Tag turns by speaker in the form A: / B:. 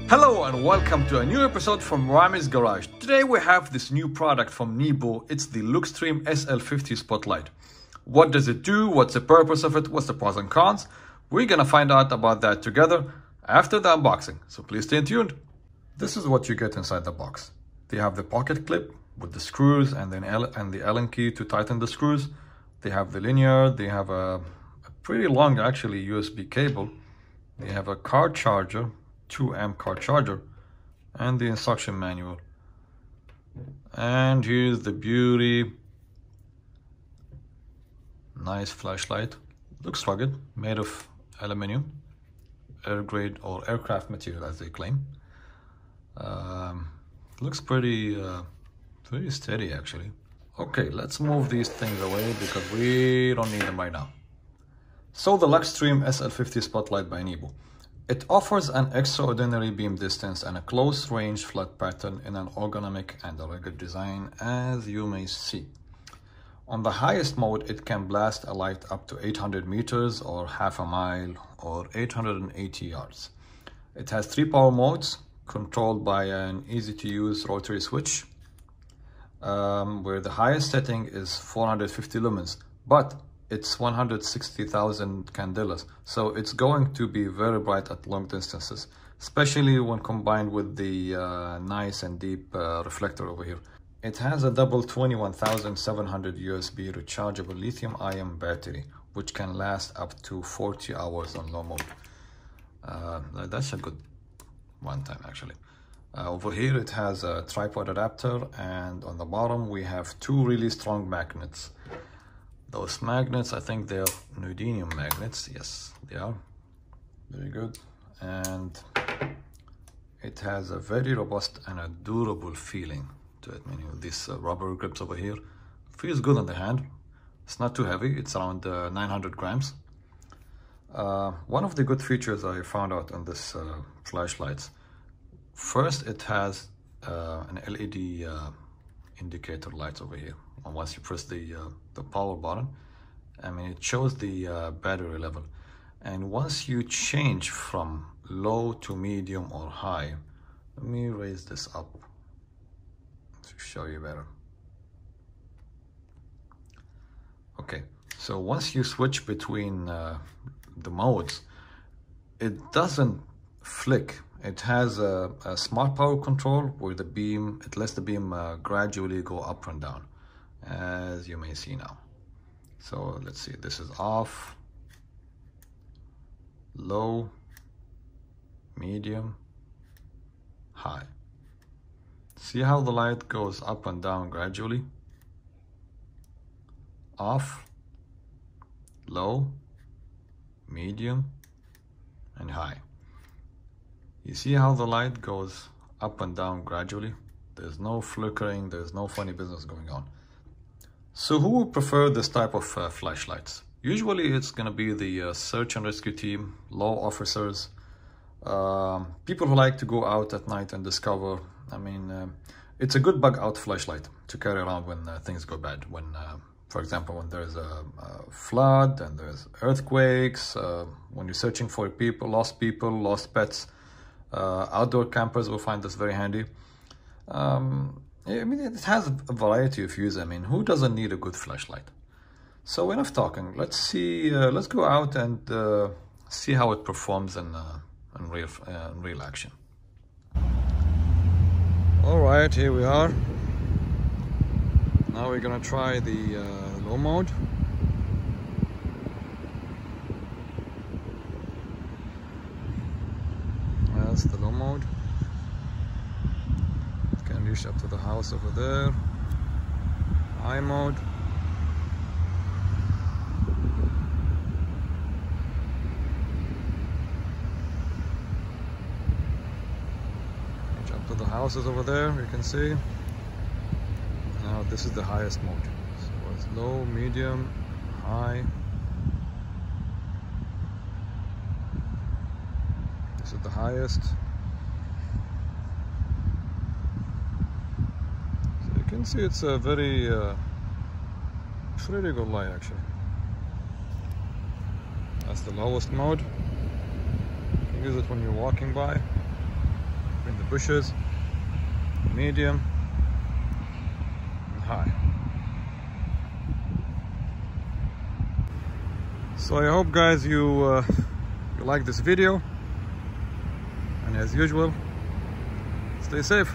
A: Hello and welcome to a new episode from Rami's Garage. Today we have this new product from Nebo. It's the Lookstream SL50 Spotlight. What does it do? What's the purpose of it? What's the pros and cons? We're gonna find out about that together after the unboxing, so please stay tuned. This is what you get inside the box. They have the pocket clip with the screws and the Allen key to tighten the screws. They have the linear, they have a pretty long actually USB cable. They have a car charger, 2-amp car charger, and the instruction manual. And here's the beauty. Nice flashlight. Looks rugged, made of aluminum, air grade or aircraft material as they claim. Looks pretty steady actually. Okay, let's move these things away because we don't need them right now. So the Lookstream SL50 Spotlight by Nebo. It offers an extraordinary beam distance and a close range flood pattern in an ergonomic and a rugged design, as you may see. On the highest mode, it can blast a light up to 800 meters or half a mile or 880 yards. It has 3 power modes controlled by an easy-to-use rotary switch, where the highest setting is 450 lumens, but it's 160,000 candelas, so it's going to be very bright at long distances, especially when combined with the nice and deep reflector over here. It has a double 21,700 USB rechargeable lithium-ion battery, which can last up to 40 hours on low mode. That's a good one time actually. Over here it has a tripod adapter, and on the bottom we have 2 really strong magnets. Those magnets, I think they're neodymium magnets. Yes, they are. Very good. And it has a very robust and a durable feeling to it. I mean, these rubber grips over here feels good on the hand. It's not too heavy. It's around 900 grams. One of the good features I found out on this flashlights. First, it has an LED indicator lights over here. And once you press the power button, I mean, it shows the battery level. And once you change from low to medium or high, let me raise this up to show you better. Okay, so once you switch between the modes, it doesn't flick. It has a smart power control where the beam, it lets the beam gradually go up and down, as you may see now. So let's see, this is off, low, medium, high. See how the light goes up and down gradually? Off, low, medium, and high. You see how the light goes up and down gradually? There's no flickering, there's no funny business going on. So who would prefer this type of flashlights? Usually it's gonna be the search and rescue team, law officers, people who like to go out at night and discover. I mean, it's a good bug out flashlight to carry around when things go bad. When, for example, when there's a flood and there's earthquakes, when you're searching for people, lost pets, outdoor campers will find this very handy. I mean, it has a variety of use. I mean, who doesn't need a good flashlight? So enough talking. Let's see. Let's go out and see how it performs in real action. All right, here we are. Now we're gonna try the low mode. That's the low mode. It can reach up to the house over there. High mode. Reach up to the houses over there, you can see. Now this is the highest mode. So it's low, medium, high. This is the highest. So you can see it's a very pretty good light actually. That's the lowest mode. You can use it when you're walking by. between the bushes, medium, and high. So I hope, guys, you like this video, and as usual, stay safe.